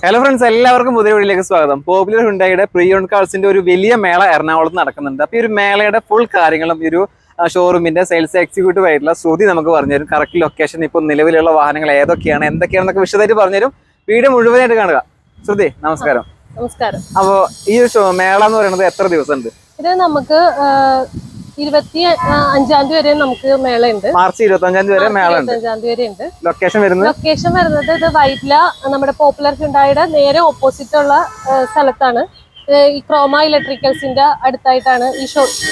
Hello friends, എല്ലാവർക്കും പുതിയ വീഡിയോയിലേക്ക് സ്വാഗതം. പോപ്പുലർ ഹുണ്ടായിയുടെ പ്രീ ഓൺ കാർസിന്റെ ഒരു വലിയ മേള എറണാകുളത്ത് നടക്കുന്നുണ്ട്. അപ്പോൾ ഈ ഒരു മേളയുടെ ഫുൾ കാര്യങ്ങളും ഈ ഒരു ഷോറൂമിന്റെ സെയിൽസ് എക്സിക്യൂട്ടീവ് ആയിട്ടുള്ള ശ്രുതി നമുക്ക് പറഞ്ഞുതരും. കറക്റ്റ് ലൊക്കേഷൻ, ഇപ്പോൾ നിലവിലുള്ള വാഹനങ്ങൾ ഏതൊക്കെയാണ്, എന്തൊക്കെയാണെന്നൊക്കെ വിശദമായിട്ട് പറഞ്ഞുതരും. വീഡിയോ മുഴുവനായിട്ട് കാണുക. ശ്രുതി, നമസ്കാരം. നമസ്കാരം. അപ്പോൾ ഈ മേള എന്ന് പറയുന്നത് എത്ര ദിവസം ഉണ്ട്? ഇത് നമുക്ക് 25-ാം തീയതി വരെ നമുക്ക് മേളയുണ്ട്. മാർച്ച് 25-ാം തീയതി വരെ മേള ഉണ്ട്. ലൊക്കേഷൻ വരുന്നത് ഇത് വൈറ്റ്ല, നമ്മുടെ പോപ്പുലർ ഹുണ്ടായിയുടെ നേരെ ഓപ്പോസിറ്റ് ഉള്ള സ്ഥലത്താണ്. ഈ ക്രോമ ഇലക്ട്രിക്കൽസിന്റെ അടുത്തായിട്ടാണ് ഈ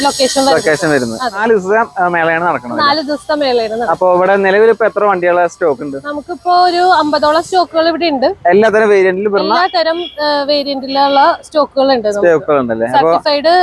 ലൊക്കേഷൻ വരുന്നത്. 4 ദിവസം മേളയാണ് നടക്കുന്നത്. 4 ദിവസത്തെ മേളയാണ്. അപ്പൊ ഇവിടെ നിലവിൽ ഇപ്പൊ എത്ര വണ്ടികളെ സ്റ്റോക്ക് ഉണ്ട്? നമുക്കിപ്പോ ഒരു 50ഓളം സ്റ്റോക്കുകൾ ഇവിടെ ഉണ്ട്. എല്ലാത്തരം വേരിയന്റിലും എല്ലാത്തരം വേരിയന്റിലുള്ള സ്റ്റോക്കുകൾ ഉണ്ട്. സർട്ടിഫൈഡ്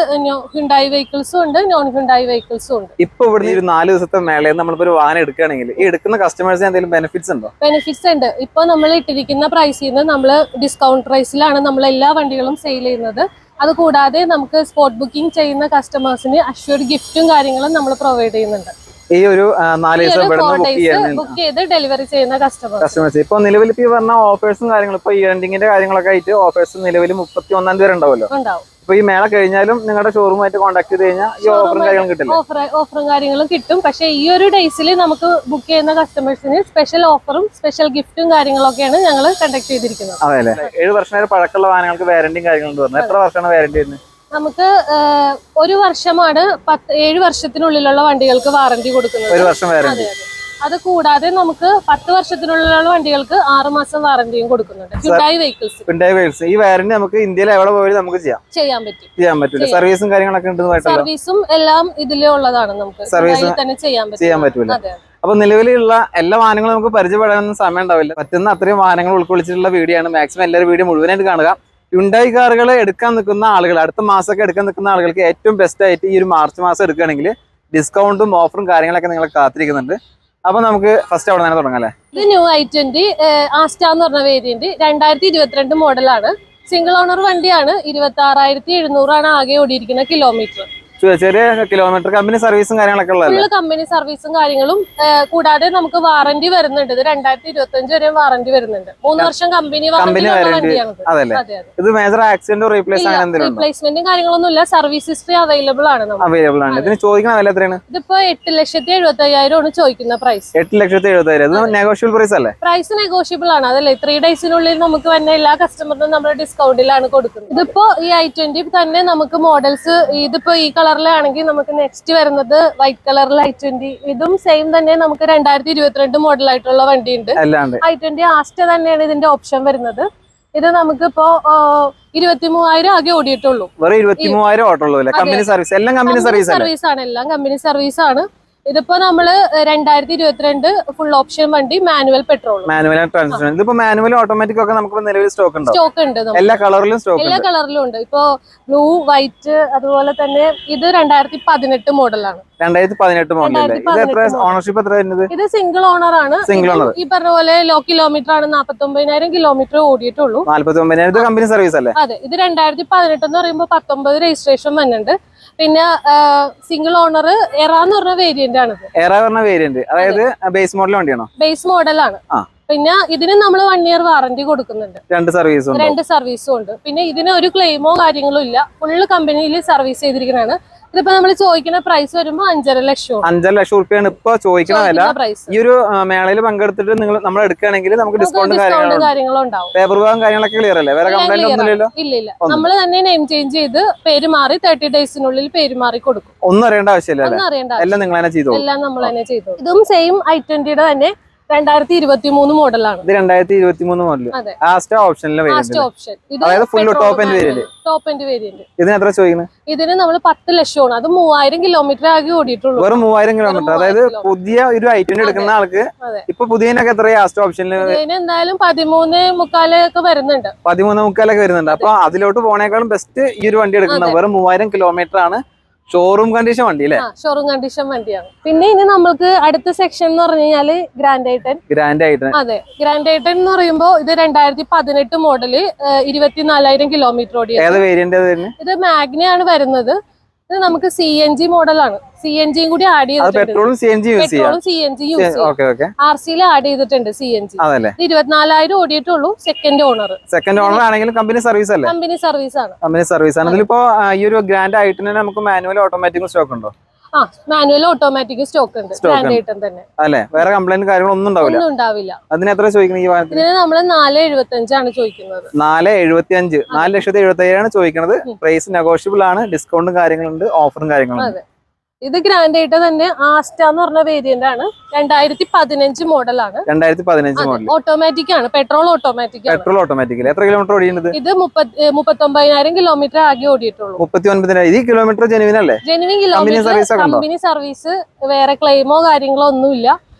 ഹുണ്ടായി വെഹിക്കിൾസും ഉണ്ട്, നോൺ ഹുണ്ടായി വെഹിക്കിൾസും ഉണ്ട്. ഇപ്പൊ ഇവിടെ ഒരു 4 ദിവസത്തെ മേളയിൽ നമ്മളിപ്പോ ഒരു വാഹനം എടുക്കുകയാണെങ്കിൽ ഈ എടുക്കുന്ന കസ്റ്റമേഴ്സിന് എന്തെങ്കിലും ബെനിഫിറ്റ്സ് ഉണ്ടോ? ബെനിഫിറ്റ്സ് ഉണ്ട്. ഇപ്പൊ നമ്മൾ ഇട്ടിരിക്കുന്ന പ്രൈസിൽ നിന്ന് നമ്മൾ ഡിസ്കൗണ്ട് പ്രൈസിലാണ് നമ്മൾ എല്ലാ വണ്ടികളും സെയിൽ ചെയ്യുന്നത്. അത് കൂടാതെ നമുക്ക് സ്പോട്ട് ബുക്കിംഗ് ചെയ്യുന്ന കസ്റ്റമേഴ്സിന് അഷ്യൂർഡ് ഗിഫ്റ്റും കാര്യങ്ങളും നമ്മൾ പ്രൊവൈഡ് ചെയ്യുന്നുണ്ട്. ഈ ഒരു 4 ദിവസം ബുക്ക് ചെയ്ത് ഡെലിവറി ചെയ്യുന്ന കസ്റ്റമേഴ്സ്. ഇപ്പൊ നിലവിൽ ഈ പറഞ്ഞ ഓഫേഴ്സും കാര്യങ്ങളും ഇപ്പൊ ഈ റെന്റിങ്ങിന്റെ കാര്യങ്ങളൊക്കെ ആയിട്ട് ഓഫേഴ്സ് നിലവിൽ 31-ാം തീയതി വരെ ഉണ്ടാവുമല്ലോ. അപ്പൊ ഈ മേള കഴിഞ്ഞാലും നിങ്ങളുടെ ഷോറൂമായിട്ട് കോൺടാക്ട് ചെയ്ത് കഴിഞ്ഞാൽ ഈ ഓഫറും കാര്യങ്ങളും കിട്ടില്ല? ഓഫറും കാര്യങ്ങളും കിട്ടും. പക്ഷെ ഈ ഒരു ഡേയ്സിൽ നമുക്ക് ബുക്ക് ചെയ്യുന്ന കസ്റ്റമേഴ്സിന് സ്പെഷ്യൽ ഓഫറും സ്പെഷ്യൽ ഗിഫ്റ്റും കാര്യങ്ങളൊക്കെയാണ് ഞങ്ങൾ കണ്ടക്ട് ചെയ്തിരിക്കുന്നത്. അതെ അല്ലേ. 7 വർഷം വരെ പഴക്കമുള്ള വാഹനങ്ങൾക്ക് വാറന്റിയും കാര്യങ്ങളും പറഞ്ഞു. എത്ര വർഷമാണ് വാറന്റി വരുന്നത്? നമുക്ക് 1 വർഷമാണ് 7 വർഷത്തിനുള്ളിലുള്ള വണ്ടികൾക്ക് വാറന്റി കൊടുക്കുന്നത്. 1 വർഷം വാറന്റി. അത് കൂടാതെ നമുക്ക് 10 വർഷത്തിനുള്ളിലുള്ള വണ്ടികൾക്ക് 6 മാസം വാറന്റിയും കൊടുക്കുന്നുണ്ട്. Hyundai vehicles. ഈ വാറന്റി നമുക്ക് ഇന്ത്യയിൽ എവിടെ പോയാലും നമുക്ക് ചെയ്യാൻ പറ്റും. സർവീസും കാര്യങ്ങളൊക്കെ ഉണ്ട്. സർവീസും എല്ലാം ഇതിലുള്ളതാണ്. നമുക്ക് സർവീസ് തന്നെ ചെയ്യാൻ പറ്റൂല. അപ്പൊ നിലവിലുള്ള എല്ലാ വാഹനങ്ങളും നമുക്ക് പരിചയപ്പെടാനൊന്നും സമയം ഉണ്ടാവില്ല. പറ്റുന്ന അത്രയും വാഹനങ്ങൾ ഉൾക്കൊള്ളിച്ചിട്ടുള്ള വീഡിയോ ആണ്. മാക്സിമം എല്ലാവരും വീഡിയോ മുഴുവനായിട്ട് കാണുക. ഹ്യുണ്ടായി കാറുകൾ എടുക്കാൻ നിൽക്കുന്ന ആളുകൾ, അടുത്ത മാസമൊക്കെ എടുക്കാൻ നിൽക്കുന്ന ആളുകൾക്ക് ഏറ്റവും ബെസ്റ്റ് ആയിട്ട് ഈ ഒരു മാർച്ച് മാസം എടുക്കുകയാണെങ്കിൽ ഡിസ്കൗണ്ടും ഓഫറും കാര്യങ്ങളൊക്കെ നിങ്ങളെ കാത്തിരിക്കുന്നുണ്ട്. അപ്പൊ നമുക്ക് ഫസ്റ്റ് അവിടെ തന്നെ തുടങ്ങാം അല്ലേ? ഇത് ന്യൂ i20 ആസ്റ്റ എന്ന് പറഞ്ഞ വേരിയന്റ് 2022 മോഡലാണ്. സിംഗിൾ ഓണർ വണ്ടിയാണ്. 26,700 ആണ് ആകെ ഓടിയിരിക്കുന്ന കിലോമീറ്റർ. ചെറിയ കിലോമീറ്റർ. കമ്പനി സർവീസും കാര്യങ്ങളൊക്കെ ഉള്ളത്? കമ്പനി സർവീസും കാര്യങ്ങളും കൂടാതെ നമുക്ക് വാറന്റി വരുന്നുണ്ട്. ഇത് 2025 വരെ വാറന്റി വരുന്നുണ്ട്. 3 വർഷം കമ്പനി വാറന്റി. ഇത് മേജർ ആക്സിഡന്റ് റീപ്ലേസ്മെന്റും കാര്യങ്ങളൊന്നും ഇല്ല. സർവീസ് ഹിസ്റ്ററി അവൈലബിൾ ആണ്. ഇതിന് ചോദിക്കുന്ന വില എത്രയാണ്? ഇതിപ്പോ 8,75,000 ആണ് ചോദിക്കുന്ന പ്രൈസ്. 8,70,000 നെഗോഷ്യബിൾ പ്രൈസ് അല്ലേ? പ്രൈസ് നെഗോഷ്യബിൾ ആണ്. അതല്ലേ 3 ഡേയ്സിനുള്ളിൽ നമുക്ക് തന്നെ എല്ലാ കസ്റ്റമറിനും നമ്മൾ ഡിസ്കൗണ്ടിലാണ് കൊടുക്കുന്നത്. ഇതിപ്പോ ഈ i20 തന്നെ നമുക്ക് മോഡൽസ്, ഇതിപ്പോ ഈ കളറിലാണെങ്കിൽ നമുക്ക് നെക്സ്റ്റ് വരുന്നത് വൈറ്റ് കളറിൽ i20. ഇതും സെയിം തന്നെ. നമുക്ക് 2022 മോഡലായിട്ടുള്ള വണ്ടി ഉണ്ട്. i20 ആസ്റ്റ തന്നെയാണ് ഇതിന്റെ ഓപ്ഷൻ വരുന്നത്. ഇത് നമുക്കിപ്പോ 23,000 ആകെ ഓടിയിട്ടുള്ളൂ. 23,000 ഓട്ടുള്ളൂ. കമ്പനി സർവീസ് എല്ലാം കമ്പനി സർവീസ് ആണ്. ഇതിപ്പോ നമ്മള് 2022 ഫുൾ ഓപ്ഷൻ വണ്ടി, മാനുവൽ പെട്രോൾ. ഇതിപ്പോ മാനുവൽ ഓട്ടോമാറ്റിക് ഒക്കെ നമുക്ക് നിലവിൽ സ്റ്റോക്ക് ഉണ്ട്. എല്ലാ കളറിലും ഉണ്ട്. ഇപ്പൊ ബ്ലൂ, വൈറ്റ്, അതുപോലെ തന്നെ ഇത് 2018 മോഡലാണ്. 2018 മോഡൽ. ഓണർഷിപ്പ് എത്ര വരുന്നത്? ഇത് സിംഗിൾ ഓണർ ആണ്. ഈ പറഞ്ഞ പോലെ ലോ കിലോമീറ്റർ ആണ്. 49,000 കിലോമീറ്റർ ഓടിയിട്ടുള്ളൂ. 49,000 കമ്പനി സർവീസ് അല്ലേ? അതെ. ഇത് 2018 എന്ന് പറയുമ്പോൾ 19 രജിസ്ട്രേഷൻ വന്നിട്ടുണ്ട്. പിന്നെ സിംഗിൾ ഓണർ എറ എന്ന് പറഞ്ഞ വേരിയന്റ് ആണ്. അതായത് ബേസ് മോഡൽ വണ്ടിയാണോ? ബേസ് മോഡലാണ്. പിന്നെ ഇതിന് നമ്മൾ 1 ഇയർ വാറന്റി കൊടുക്കുന്നുണ്ട്. 2 സർവീസും ഉണ്ട്. പിന്നെ ഇതിന് ഒരു ക്ലെയിമോ കാര്യങ്ങളോ ഇല്ല. ഫുള്ള് കമ്പനിയിൽ സർവീസ് ചെയ്തിരിക്കുന്നതാണ്. ഇതിപ്പോ നമ്മൾ ചോദിക്കുന്ന പ്രൈസ് വരുമ്പോ 5.5 ലക്ഷം. 5.5 ലക്ഷം രൂപയാണ് ഇപ്പൊ ചോദിക്കുന്ന വില. ഈ ഒരു മേളയിൽ പങ്കെടുത്തിട്ട് നമ്മൾ എടുക്കുകയാണെങ്കിൽ നമുക്ക് ഡിസ്കൗണ്ട് കാര്യങ്ങളും ഉണ്ടാവും. പേപ്പർ വർക്കും കാര്യങ്ങളൊക്കെ ക്ലിയർ അല്ലേ? വേറെ കംപ്ലൈന്റ് ഒന്നുമില്ലല്ലോ? ഇല്ല. നമ്മൾ തന്നെ നെയിം ചേഞ്ച് ചെയ്ത് പേര് മാറി 30 ഡേയ്സിനുള്ളിൽ പേര് മാറി കൊടുക്കും. ഒന്നും അറിയേണ്ട ആവശ്യമില്ല. എല്ലാം നിങ്ങൾ തന്നെ ചെയ്തു. എല്ലാം നമ്മൾ തന്നെ ചെയ്തു. ഇതും സെയിം i20യുടെ തന്നെ 2023 മോഡലാണ്. ഇത് 2023 മോഡൽ. ആസ്റ്റ ഓപ്ഷനിലെ ഓപ്ഷൻ. Top end variant. ഇതിന് എത്ര ചോദിക്കുന്നത്? ഇതിന് നമ്മൾ 10 ലക്ഷമാണ്. അത് 3,000 കിലോമീറ്റർ ആകെ ഓടിയിട്ടുള്ളൂ. വെറും 3,000 കിലോമീറ്റർ. അതായത് പുതിയ ഒരു i20 എടുക്കുന്ന ആൾക്ക് ഇപ്പൊ പുതിയതിനൊക്കെ എത്ര ആസ്റ്റ ഓപ്ഷനിൽ? എന്തായാലും 13.25 ഒക്കെ വരുന്നുണ്ട്. 13.25 ഒക്കെ വരുന്നുണ്ട്. അപ്പൊ അതിലോട്ട് പോണേക്കാളും ബെസ്റ്റ് ഈ ഒരു വണ്ടി എടുക്കുന്നത്. വെറും 3,000 കിലോമീറ്റർ ആണ്. ഷോറൂം കണ്ടീഷൻ വണ്ടി അല്ലേ? ഷോറൂം കണ്ടീഷൻ വണ്ടിയാണ്. പിന്നെ ഇനി നമുക്ക് അടുത്ത സെക്ഷൻ എന്ന് പറഞ്ഞു കഴിഞ്ഞാല് ഗ്രാൻഡ് ഐട്ടൺ. അതെ, ഗ്രാൻഡ് ഐട്ടൺ എന്ന് പറയുമ്പോൾ ഇത് 2018 മോഡല് 24,000 കിലോമീറ്റർ ഓടിയത്. ഇത് മാഗ്നയാണ് വരുന്നത്. ഇത് നമുക്ക് CNG മോഡലാണ്. CNG കൂടി ആഡ് ചെയ്തിട്ടുണ്ട്. പെട്രോളും CNG യൂസ് ചെയ്യാം. പെട്രോളും CNG യൂസ് ചെയ്യാം. RC-ൽ ആഡ് ചെയ്തിട്ടുണ്ട് CNG. 24,000 ഓടിയിട്ടുള്ളൂ. സെക്കൻഡ് ഓണർ ആണെങ്കിലും കമ്പനി സർവീസ് അല്ലേ? കമ്പനി സർവീസ് ആണ്. കമ്പനി സർവീസ് ആണ്. ഇതിലിപ്പോ ഈ ഒരു ഗ്രാൻഡ് ആയിട്ട് തന്നെ നമുക്ക് മാനുവൽ ഓട്ടോമാറ്റിക് സ്റ്റോക്ക് ഉണ്ടോ? മാനുവൽ ഓട്ടോമാറ്റിക് സ്റ്റോക്ക് ഉണ്ട്. തന്നെ അല്ലേ? വേറെ കംപ്ലൈന്റ് കാര്യങ്ങളൊന്നും ഉണ്ടാവില്ല. അതിന് എത്ര ചോദിക്കുന്നത് ഈ വാഹനത്തിന്? ഇതിന് നമ്മള് 475 ആണ് ചോദിക്കുന്നത്. 475 4,75,000 ചോദിക്കുന്നത്. പ്രൈസ് നെഗോഷ്യബിൾ ആണ്. ഡിസ്കൗണ്ടും കാര്യങ്ങളുണ്ട്, ഓഫറും കാര്യങ്ങളുണ്ട്. ഇത് ഗ്രാൻഡ് ആയിട്ട് തന്നെ ആസ്റ്റ എന്ന് പറഞ്ഞ വേരിയന്റ് ആണ്. 2015 മോഡലാണ്. 2015 മോഡൽ ഓട്ടോമാറ്റിക് ആണ്. പെട്രോൾ ഓട്ടോമാറ്റിക് എത്ര കിലോമീറ്റർ ഓടിയുന്നത്? ഇത് 39,000 കിലോമീറ്റർ ആകെ ഓടിയിട്ടുള്ളൂ. 39,000. ഈ കിലോമീറ്റർ ജെനുവിൻ അല്ലേ? Genuine kilometre. കമ്പനി സർവീസ്, വേറെ ക്ലെയിമോ കാര്യങ്ങളോ ഒന്നുമില്ല.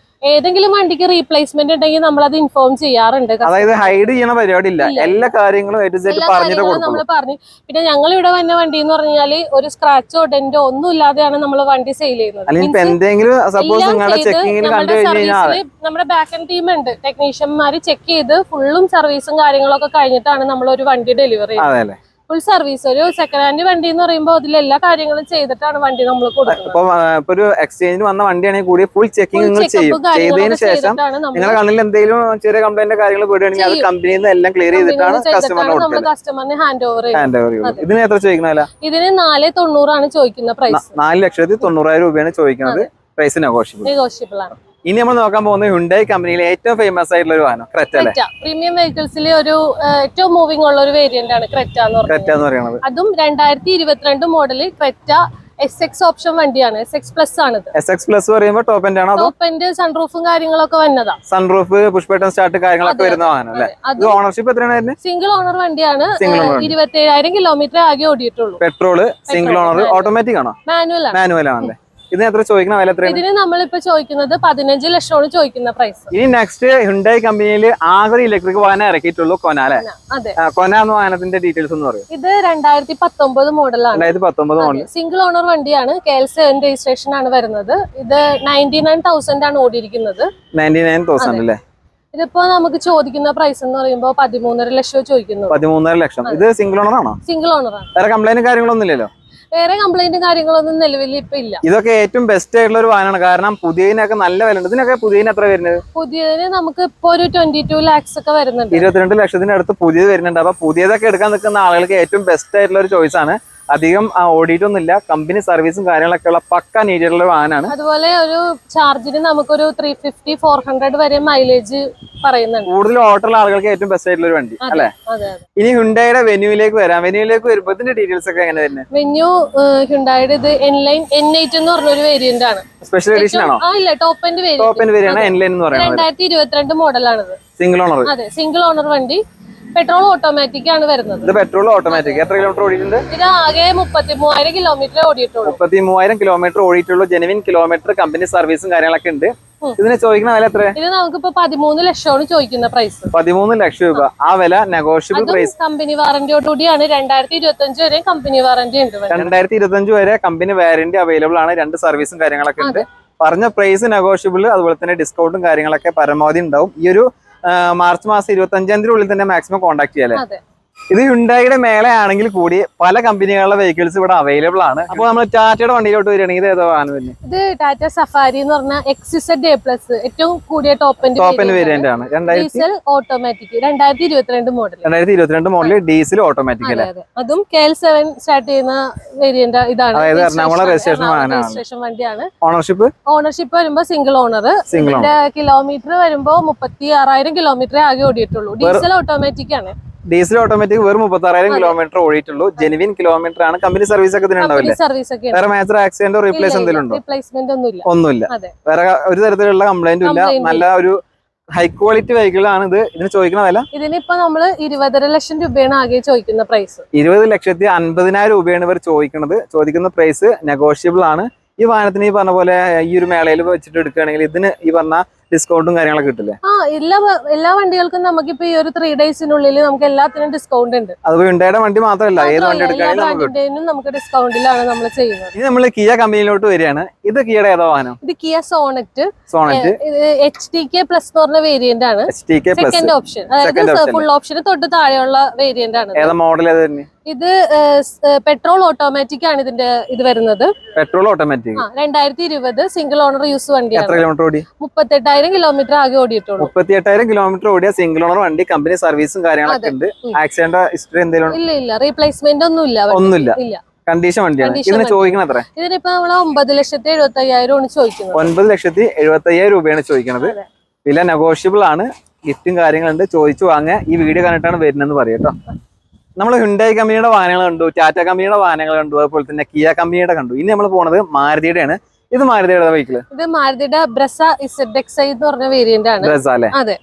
ഏതെങ്കിലും വണ്ടിക്ക് റീപ്ലേസ്മെന്റ് ഉണ്ടെങ്കിൽ നമ്മൾ അത് ഇൻഫോം ചെയ്യാറുണ്ട്. അതായത് ഹൈഡ് ചെയ്യണ പരിപാടി ഇല്ല. എല്ലാ കാര്യങ്ങളും നമ്മൾ പറഞ്ഞു. പിന്നെ ഞങ്ങൾ ഇവിടെ വന്ന വണ്ടി എന്ന് പറഞ്ഞാല് ഒരു സ്ക്രാച്ചോ ഡെന്റോ ഒന്നും ഇല്ലാതെയാണ് നമ്മൾ വണ്ടി സെയിൽ ചെയ്യുന്നത്. നമ്മുടെ ബാക്ക് എൻഡ് ടീം ഉണ്ട്, ടെക്നീഷ്യന്മാര് ചെക്ക് ചെയ്ത് ഫുള്ളും സർവീസും കാര്യങ്ങളൊക്കെ കഴിഞ്ഞിട്ടാണ് നമ്മൾ ഒരു വണ്ടി ഡെലിവറി ചെയ്യുന്നത്. Full service. ഒരു സെക്കൻഡ് ഹാൻഡ് വണ്ടി എന്ന് പറയുമ്പോൾ അതിൽ എല്ലാ കാര്യങ്ങളും ചെയ്തിട്ടാണ് വണ്ടി നമ്മൾ കൊടുക്കുന്നത്. ഒരു എക്സ്ചേഞ്ച് വന്ന വണ്ടിയാണെങ്കിൽ കൂടി ഫുൾ ചെക്കിംഗ് ചെയ്തതിനു ശേഷം നിങ്ങളുടെ കണ്ണിൽ എന്തെങ്കിലും ചെറിയ കംപ്ലൈന്റ് കാര്യങ്ങൾ പെടുകയാണെങ്കിൽ അത് കമ്പനിയിൽ നിന്ന് എല്ലാം ക്ലിയർ ചെയ്തിട്ടാണ് കസ്റ്റമറിന് ഹാൻഡ് ഓവർ ചെയ്യുന്നത്. ഇതിന് എത്ര ചോദിക്കണല്ല? ഇതിന് 490 ആണ് ചോദിക്കുന്ന പ്രൈസ്. 4,90,000 രൂപയാണ് ചോദിക്കുന്നത്. പ്രൈസ് നെഗോഷ്യബിൾ ആണ്. ഇനി നമ്മൾ നോക്കാൻ പോകുന്നത് ഹ്യുണ്ടായി കമ്പനിയിലെ ഏറ്റവും ഫേമസ് ആയിട്ടുള്ള ഒരു വാഹനം ക്രെറ്റ. പ്രീമിയം വെഹിക്കിൾസിൽ ഒരു ഏറ്റവും മൂവിംഗ് ഉള്ള ഒരു വേരിയന്റ് ആണ് ക്രെറ്റ എന്ന് പറയുന്നത്. അതും 2022 മോഡൽ ക്രെറ്റ SX ഓപ്ഷൻ വണ്ടിയാണ്. SX പ്ലസ് ആണ്. SX പ്ലസ് പറയുമ്പോൾ ടോപ്പ് എൻഡ് ആണോ? ടോപ്പ് എൻഡ്, സൺറൂഫും കാര്യങ്ങളൊക്കെ വന്നതാ. സൺറൂഫ്, പുഷ് ബട്ടൺ സ്റ്റാർട്ട് കാര്യങ്ങളൊക്കെ വരുന്ന വാഹനം അല്ലേ? ഓണർഷിപ്പ് എത്രയാണ്? സിംഗിൾ ഓണർ വണ്ടിയാണ്. 27,000 കിലോമീറ്റർ ആകെ ഓടിയിട്ടുള്ളൂ. പെട്രോള്, സിംഗിൾ ഓണർ, ഓട്ടോമാറ്റിക് ആണോ? മാനുവൽ ആണല്ലേ? ഇതിന് എത്ര ചോദിക്കുന്ന വില? ഇതിന് നമ്മളിപ്പോ ചോദിക്കുന്നത് 15 ലക്ഷമാണ് ചോദിക്കുന്ന പ്രൈസ്. ഇനി നെക്സ്റ്റ് ഹ്യുണ്ടായി കമ്പനിയിൽ ആകെ ഇലക്ട്രിക് വാഹനം ഇറക്കിയിട്ടുള്ളൂ കൊന അല്ലേ? കൊന എന്ന വാഹനത്തിന്റെ ഡീറ്റെയിൽസ് ഒന്ന് പറയും. ഇത് 2019 മോഡലാണ്. 2019 മോഡൽ സിംഗിൾ ഓണർ വണ്ടിയാണ്. KL7 രജിസ്ട്രേഷൻ ആണ് വരുന്നത്. ഇത് 99,000 ആണ് ഓടിയിരിക്കുന്നത്. 99,000 അല്ലേ? ഇതിപ്പോ നമുക്ക് ചോദിക്കുന്ന പ്രൈസ് എന്ന് പറയുമ്പോൾ 13.5 ലക്ഷം ചോദിക്കുന്നു. 13.5 ലക്ഷം. ഇത് സിംഗിൾ ഓണർ ആണോ? സിംഗിൾ ഓണർ ആണ്. വേറെ കംപ്ലൈന്റ് കാര്യങ്ങളൊന്നും ഇല്ലല്ലോ? വേറെ കംപ്ലൈന്റും കാര്യങ്ങളൊന്നും നിലവിൽ ഇപ്പൊ ഇല്ല. ഇതൊക്കെ ഏറ്റവും ബെസ്റ്റ് ആയിട്ടുള്ള ഒരു വാഹനമാണ്. കാരണം പുതിയതിനൊക്കെ നല്ല വില ഉണ്ട്. ഇതിനൊക്കെ പുതിയതിന് എത്ര വരുന്നത്? പുതിയതിന് നമുക്ക് ഇപ്പൊ ഒരു 22 lakhs ഒക്കെ വരുന്നുണ്ട്. 22 ലക്ഷത്തിന് അടുത്ത് പുതിയത് വരുന്നുണ്ട്. അപ്പൊ പുതിയതൊക്കെ എടുക്കാൻ നിൽക്കുന്ന ആളുകൾക്ക് ഏറ്റവും ബെസ്റ്റ് ആയിട്ടുള്ള ഒരു ചോയ്സ് ആണ്. അധികം ഓടിയിട്ടൊന്നുമില്ല. കമ്പനി സർവീസും കാര്യങ്ങളൊക്കെ ഉള്ള പക്ക നീറ്റിലുള്ള വാഹനമാണ്. അതുപോലെ ഒരു ചാർജിന് നമുക്കൊരു 350-400 വരെ മൈലേജ് പറയുന്നുണ്ട്. കൂടുതൽ ഓട്ടമുള്ള ആളുകൾക്ക് ഏറ്റവും ബെസ്റ്റ് ആയിട്ടുള്ള ഒരു വണ്ടി അല്ലെ? ഇനി ഹ്യുണ്ടായിയുടെ വെന്യൂവിലേക്ക് വരാം. വെന്യൂവിലേക്ക് വരുമ്പോൾ ഇതിന്റെ ഡീറ്റെയിൽസ് ഒക്കെ എങ്ങനെ തന്നെ? വെന്യൂ ഹ്യുണ്ടായിയുടെ ഇത് N8 എന്ന് പറഞ്ഞ ഒരു വേരിയന്റ് ആണ്. സ്പെഷ്യൽ എഡിഷൻ ആണോ? ഇല്ല, ടോപ്പ് എൻഡ് വേരിയന്റ് N9 എന്ന് പറയുന്നത്. 2022 മോഡലാണിത്. Single owner. അതെ, സിംഗിൾ ഓണർ വണ്ടി. പെട്രോൾ ഓട്ടോമാറ്റിക് ആണ് വരുന്നത്. ഇത് പെട്രോൾ ഓട്ടോമാറ്റിക്. എത്ര കിലോമീറ്റർ ഓടിയിട്ടുണ്ട്? ഇത് ആകെ 33,000 കിലോമീറ്റർ ഓടിയിട്ടുള്ളൂ. 33,000 കിലോമീറ്റർ ഓടിയിട്ടുള്ളൂ. ജെനുവിൻ കിലോമീറ്റർ, കമ്പനി സർവീസും കാര്യങ്ങളൊക്കെ ഉണ്ട്. ഇതിന് ചോദിക്കുന്ന വില എത്ര? ഇത് നമുക്കിപ്പോ 13 ലക്ഷമാണ് ചോദിക്കുന്ന പ്രൈസ്. 13 ലക്ഷം രൂപ. ആ വില നെഗോഷ്യബിൾ പ്രൈസ്. കമ്പനി വാറന്റിയോടുകൂടിയാണ്. 2025 വരെ കമ്പനി വാറന്റി ഉണ്ട്. 2025 വരെ കമ്പനി വാറന്റി അവൈലബിൾ ആണ്. 2 സർവീസും കാര്യങ്ങളൊക്കെ ഉണ്ട്. പറഞ്ഞ പ്രൈസ് നെഗോഷ്യബിൾ. അതുപോലെ തന്നെ ഡിസ്കൗണ്ടും കാര്യങ്ങളൊക്കെ പരമാവധി ഉണ്ടാവും. ഈ ഒരു മാർച്ച് മാസം 25-ാം തീയതി തന്നെ മാക്സിമം കോൺടാക്ട് ചെയ്യാല്ലേ? ഇത് ഹ്യുണ്ടായിയുടെ മേളയാണെങ്കിൽ കൂടി പല കമ്പനികളുടെ വെഹിക്കിൾസ് ഇവിടെ അവൈലബിൾ ആണ്. അപ്പോൾ നമ്മൾ ടാറ്റയുടെ വണ്ടിയിലോട്ട് വരികയാണെങ്കിൽ ഇത് ഏതോ വാഹനം തന്നെ? ഇത് ടാറ്റ സഫാരി എന്ന് പറഞ്ഞ XZ A+ ഏറ്റവും കൂടിയ ടോപ്പ് എൻഡ് വേരിയന്റ് ആണ്. Diesel automatic 2022 model. 2022 model diesel automatic അല്ലേ? അതും KL7 സ്റ്റാർട്ട് ചെയ്യുന്ന വേരിയന്റ് ഇതാണ്. അതായത് എറണാകുളം രജിസ്ട്രേഷൻ വണ്ടിയാണ്. ഓണർഷിപ്പ് വരുമ്പോൾ സിംഗിൾ ഓണർ. കിലോമീറ്റർ വരുമ്പോൾ 36,000 കിലോമീറ്റർ ആകെ ഓടിയിട്ടുള്ളൂ. ഡീസൽ ഓട്ടോമാറ്റിക് ആണ്. ഡീസൽ ഓട്ടോമാറ്റിക് വെറും 36,000 കിലോമീറ്റർ ഓടിയിട്ടുള്ളൂ. ജെനുവിൻ കിലോമീറ്റർ ആണ്. കമ്പനി സർവീസ് ഒക്കെ ഇതിനുണ്ടാവില്ലേ? വേറെ മേജർ ആക്സിഡന്റോ റീപ്ലേസ് എന്തെങ്കിലും ഉണ്ടോ? ഒന്നുമില്ല. വേറെ ഒരു തരത്തിലുള്ള കംപ്ലൈന്റും ഇല്ല. നല്ല ഒരു ഹൈ ക്വാളിറ്റി വെഹിക്കിൾ ആണ് ഇത്. ഇതിന് ചോദിക്കുന്ന വില? ഇതിനിപ്പോ നമ്മള് 20.5 ലക്ഷം രൂപയാണ് ആകെ ചോദിക്കുന്ന പ്രൈസ്. 20,50,000 രൂപയാണ് ഇവർ ചോദിക്കുന്നത്. ചോദിക്കുന്ന പ്രൈസ് നെഗോഷ്യബിൾ ആണ്. ഈ വാഹനത്തിന് ഈ പറഞ്ഞ പോലെ ഈ ഒരു മേളയിൽ വെച്ചിട്ട് എടുക്കുകയാണെങ്കിൽ ഇതിന് ഈ പറഞ്ഞ ഡിസ്കൗണ്ടും കാര്യങ്ങളൊക്കെ കിട്ടില്ലേ? എല്ലാ വണ്ടികൾക്കും നമുക്കിപ്പോ ഈ ഒരു 3 ഡേയ്സിനുള്ളിൽ നമുക്ക് എല്ലാത്തിനും ഡിസ്കൗണ്ട് ഉണ്ട്. അത് ഹ്യുണ്ടായിയുടെ വണ്ടി മാത്രമല്ല, ഏത് വണ്ടി എടുക്കുകയാണെങ്കിലും നമുക്ക് ഡിസ്കൗണ്ടിലാണ് നമ്മൾ ചെയ്യുന്നത്. ഇനി നമ്മൾ കിയ കമ്പനിയിലോട്ട് വരികയാണ്. ഇത് കിയയുടെ ഏതോ വാഹനം? ഇത് കിയ സോണറ്റ് HTK+ എന്ന് പറഞ്ഞ വേരിയന്റ് ആണ്. സെക്കൻഡ് ഓപ്ഷൻ, അതായത് ഫുൾ ഓപ്ഷന് തൊട്ട് താഴെയുള്ള വേരിയന്റ് ആണ്. ഏതാ മോഡൽ? ഇത് പെട്രോൾ ഓട്ടോമാറ്റിക് ആണ് ഇതിന്റെ ഇത് വരുന്നത്. Petrol automatic 2020 single owner use വണ്ടിയാണ്. എത്ര കിലോമീറ്റർ ഓടി? 38,000 കിലോമീറ്റർ ആകെ ഓടിയിട്ടുള്ളൂ. 38,000 കിലോമീറ്റർ ഓടിയ സിംഗിൾ ഓണർ വണ്ടി. കമ്പനി സർവീസും കാര്യങ്ങളൊക്കെ ഉണ്ട്. ആക്സിഡന്റ് ഹിസ്റ്ററി എന്തെങ്കിലും? ഇല്ല റീപ്ലേസ്മെന്റ് ഒന്നുമില്ല. കണ്ടീഷൻ വണ്ടിയാണ്. ഇതിന് ചോദിക്കണം എത്ര? ഇതിനിപ്പോ നമ്മള് 9,75,000 ആണ് ചോദിക്കുന്നത്. 9,75,000 രൂപയാണ് ചോദിക്കുന്നത്. വില നെഗോഷ്യബിൾ ആണ്. ഗിഫ്റ്റും കാര്യങ്ങളുണ്ട്. ചോദിച്ചു വാങ്ങുക. ഈ വീഡിയോ കണ്ടിട്ടാണ് വരുന്നതെന്ന് പറയാം. നമ്മൾ ഹ്യുണ്ടായി കമ്പനിയുടെ വാഹനങ്ങൾ കണ്ടു, ടാറ്റ കമ്പനിയുടെ വാഹനങ്ങൾ കണ്ടു, അതുപോലെ തന്നെ കിയ കമ്പനിയുടെ കണ്ടു. ഇനി നമ്മൾ പോണത് മാരുതിയുടെ ആണ്. ഇത് മാരുതിയുടെ വെഹിക്കിള്? ഇത് മാരുതിയുടെ ബ്രസ ZXi എന്ന് പറഞ്ഞ വേരിയന്റ് ആണ്. ബ്രസ അല്ലേ? അതെ,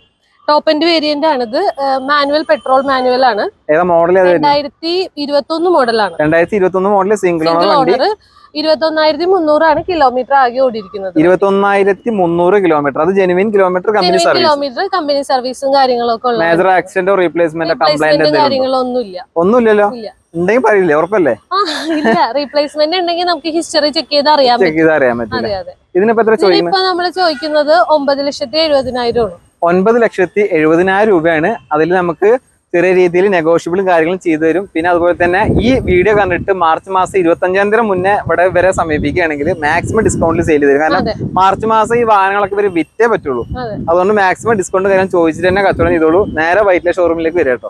ടോപ്പ് എൻഡ് വേരിയന്റ് ആണ്. ഇത് മാനുവൽ പെട്രോൾ മാനുവൽ ആണ്. ഏതാ മോഡൽ? 2021 മോഡലാണ്. 2021 മോഡൽ സിംഗിൾ ഓണർ. 21,300 ആണ് കിലോമീറ്റർ ആകെ ഓടിയിരിക്കുന്നത്. 21,300 കിലോമീറ്റർ. അത് ജെനുവിൻ കിലോമീറ്റർ. കമ്പനി സർവീസും കാര്യങ്ങളൊക്കെ ഉള്ള. മേജർ ആക്സിഡന്റ് റീപ്ലേസ്മെന്റ് കംപ്ലൈന്റ് കാര്യങ്ങളൊന്നുമില്ല. ഒന്നുമില്ലല്ലോ? ഉണ്ടെങ്കിൽ പറയില്ലേ? ഉറപ്പല്ലേ? ഇല്ല, റീപ്ലേസ്മെന്റ് ഉണ്ടെങ്കിൽ നമുക്ക് ഹിസ്റ്ററി ചെക്ക് ചെയ്ത് അറിയാൻ പറ്റും. ഇതിനിപ്പോ എത്ര ചോദിക്കുന്നത്? ഇപ്പൊ നമ്മൾ ചോദിക്കുന്നത് 9,70,000 ആണ്. 9,70,000 രൂപയാണ്. അതിൽ നമുക്ക് ചെറിയ രീതിയിൽ നെഗോഷ്യബിളും കാര്യങ്ങളും ചെയ്തു തരും. പിന്നെ അതുപോലെ തന്നെ ഈ വീഡിയോ കണ്ടിട്ട് മാർച്ച് മാസം 25-ാം തീയതി മുന്നേ ഇവിടെ വരെ സമീപിക്കുകയാണെങ്കിൽ മാക്സിമം ഡിസ്കൗണ്ടിൽ സെയിൽ ചെയ്തു തരും. കാരണം മാർച്ച് മാസം ഈ വാഹനങ്ങളൊക്കെ ഇവർ വിറ്റേ പറ്റുള്ളൂ. അതുകൊണ്ട് മാക്സിമം ഡിസ്കൗണ്ട് കാര്യം ചോദിച്ചിട്ട് തന്നെ കച്ചവടം ചെയ്തോളൂ. നേരെ വൈറ്റ്ല ഷോറൂമിലേക്ക് വരിക കേട്ടോ.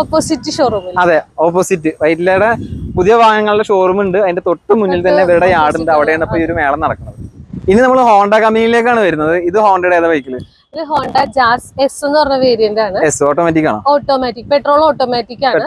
Opposite showroom. അതെ, ഓപ്പോസിറ്റ് വൈറ്റ്ലയുടെ പുതിയ വാഹനങ്ങളുടെ ഷോറൂം ഉണ്ട്. അതിന്റെ തൊട്ട് മുന്നിൽ തന്നെ ഇവരുടെ യാർഡ് ഉണ്ട്. അവിടെയാണ് ഇപ്പൊ ഈ ഒരു മേളം നടക്കുന്നത്. ഇനി നമ്മൾ ഹോണ്ട കമ്പനിയിലേക്കാണ് വരുന്നത്. ഇത് ഹോണ്ടയുടെ ഏതാ വെഹിക്കിള്? ഹോണ്ട ജാസ് എസ് എന്ന് പറഞ്ഞ വേരിയന്റ് ആണ്. ഓട്ടോമാറ്റിക് ആണ്. ഓട്ടോമാറ്റിക് പെട്രോൾ ഓട്ടോമാറ്റിക് ആണ്.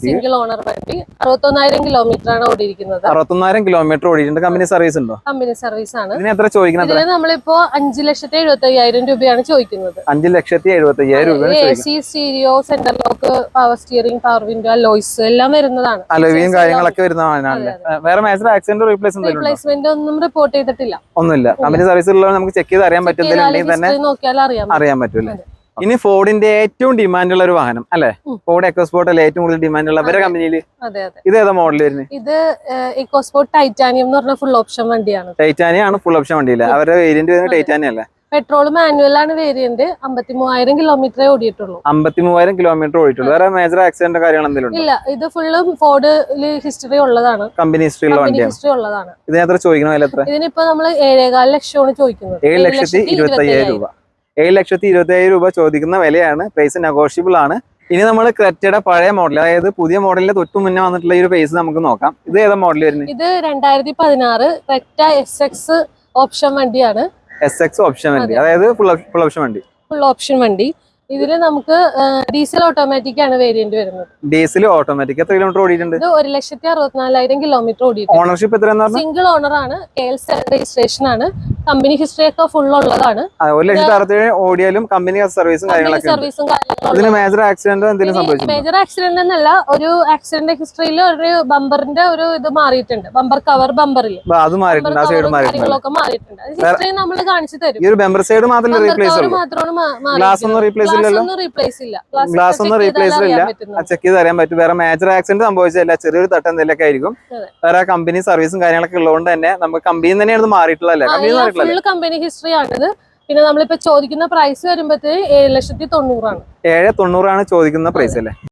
സിംഗിൾ ഓണർ വണ്ടി. 61,000 കിലോമീറ്റർ ആണ് ഓടിയിരിക്കുന്നത്. 61,000 കിലോമീറ്റർ ഓടിയിട്ടുണ്ട്. കമ്പനി സർവീസ് ഉണ്ടോ? കമ്പനി സർവീസ് ആണ്. ഇതിന് എത്ര ചോദിക്കുന്നത്? ഇതിന് നമ്മളിപ്പോ 5,75,000 രൂപയാണ് ചോദിക്കുന്നത്. 5,75,000 രൂപ. AC, stereo, centre lock, power steering, power window, alloys എല്ലാം വരുന്നതാണ്. അലോയും കാര്യങ്ങളൊക്കെ വരുന്നതാണ്. വേറെ മേജർ ആക്സിഡന്റ് റീപ്ലേസ്മെന്റ് ഒന്നും റിപ്പോർട്ട് ചെയ്തിട്ടില്ല. ഒന്നുമില്ല. കമ്പനി സർവീസ് ഉള്ളത് നമുക്ക് ചെക്ക് ചെയ്ത് അറിയാൻ പറ്റും. തന്നെ അറിയാൻ പറ്റൂല. ഇനി ഫോർഡിന്റെ ഏറ്റവും ഡിമാൻഡ് ഉള്ള ഒരു വാഹനം അല്ലെ? ഫോർഡ് എക്കോസ്പോർട്ട് അല്ലെ ഏറ്റവും കൂടുതൽ ഡിമാൻഡ് ഉള്ള അവരുടെ കമ്പനിയിൽ? ഇത് ഏതാ മോഡൽ വരുന്നത്? ഇത് എക്കോസ്പോർട്ട് ടൈറ്റാനിയം എന്ന് പറഞ്ഞ ഫുൾ ഓപ്ഷൻ വണ്ടിയാണ്. ടൈറ്റാനിയം ആണ് ഫുൾ ഓപ്ഷൻ വണ്ടിയില്ല. അവരുടെ വേരിയന്റ് വരുന്നത് ടൈറ്റാനിയം അല്ലേ? പെട്രോൾ മാനുവൽ ആണ് വേരിയന്റ്. 53,000 കിലോമീറ്റർ ഓടിയിട്ടുള്ളൂ. 53,000 കിലോമീറ്റർ ഓടിയിട്ടുള്ളൂ. വേറെ മേജർ ആക്സിഡന്റ് കാര്യങ്ങൾ എന്തെങ്കിലും ഇല്ല. ഇത് ഫുള്ളും ഫോർഡിൽ ഹിസ്റ്ററി ഉള്ളതാണ്. കമ്പനി ഹിസ്റ്ററി ഉള്ളതാണ്. ഇതിന് എത്ര ചോദിക്കണം? ഇതിനിപ്പോ നമ്മൾ 7,15 ലക്ഷമാണ് ചോദിക്കുന്നത്. 7,25,000 രൂപ. 7,25,000 രൂപ ചോദിക്കുന്ന വിലയാണ്. പ്രൈസ് നെഗോഷ്യബിൾ ആണ്. ഇനി നമ്മൾ ക്രെറ്റയുടെ പഴയ മോഡൽ, അതായത് പുതിയ മോഡലിന്റെ തൊട്ട് മുന്നേ വന്നിട്ടുള്ള ഈ ഒരു പ്രൈസ് നമുക്ക് നോക്കാം. ഇത് ഏതാ മോഡൽ വരുന്നത്? ഇത് 2016 ക്രെറ്റ SX ഓപ്ഷൻ വണ്ടിയാണ്. SX ഓപ്ഷൻ വണ്ടി, അതായത് ഫുൾ ഓപ്ഷൻ വണ്ടി. ഫുൾ ഓപ്ഷൻ വണ്ടി. ഇതില് നമുക്ക് ഡീസൽ ഓട്ടോമാറ്റിക് ആണ് വേരിയന്റ് വരുന്നത്. Diesel automatic. എത്ര കിലോമീറ്റർ ഓടിയിട്ടുണ്ട്? ഇത് 1,64,000 കിലോമീറ്റർ ഓടിയിട്ടുണ്ട്. ഓണർഷിപ്പ് എത്രയാണ്? സിംഗിൾ ഓണർ ആണ്. KL7 രജിസ്ട്രേഷൻ ആണ്. കമ്പനി ഹിസ്റ്ററി ഒക്കെ ഫുൾ ഉള്ളതാണ്. 1,67,000 ഓടിയാലും കമ്പനി സർവീസും കാര്യങ്ങളൊക്കെ. അതിന് മേജർ ആക്സിഡന്റ് എന്തെങ്കിലും സംഭവിച്ചു? മേജർ ആക്സിഡന്റ് എന്നല്ല, ഒരു ആക്സിഡന്റ് ഹിസ്റ്ററിയിൽ ഒരു ബമ്പറിന്റെ ഒരു ഇത് മാറിയിട്ടുണ്ട്. ബമ്പർ കവർ ബമ്പറിൽ അത് മാറിയിട്ടുണ്ട്. ആ സൈഡ് കാര്യങ്ങളൊക്കെ മാറിയിട്ടുണ്ട്. ഹിസ്റ്ററി നമ്മൾ കാണിച്ചു തരും. ഈ ഒരു ബമ്പർ സൈഡ് മാത്രമേ റീപ്ലേസ് ഉള്ളൂ. ഗ്ലാസ് ഒന്നും റീപ്ലേസ് ഇല്ലല്ലോ? ഗ്ലാസ് ഒന്നും റീപ്ലേസ് ഇല്ല. ചെക്ക് ചെയ്ത് അറിയാൻ പറ്റും. വേറെ മേജർ ആക്സിഡന്റ് സംഭവിച്ചില്ല. ചെറിയൊരു തട്ട് എന്തെങ്കിലുമൊക്കെ ആയിരിക്കും. വേറെ കമ്പനി സർവീസും കാര്യങ്ങളൊക്കെ ഉള്ളതുകൊണ്ട് തന്നെ നമുക്ക് കമ്പനി തന്നെയാണ് മാറിയിട്ടുള്ളത്. ഫുൾ കമ്പനി ഹിസ്റ്ററി ആണിത്. പിന്നെ നമ്മളിപ്പോ ചോദിക്കുന്ന പ്രൈസ് വരുമ്പോഴത്തേക്ക് 7,90,000 ആണ്. 7,90,000 ചോദിക്കുന്ന പ്രൈസ് അല്ലേ?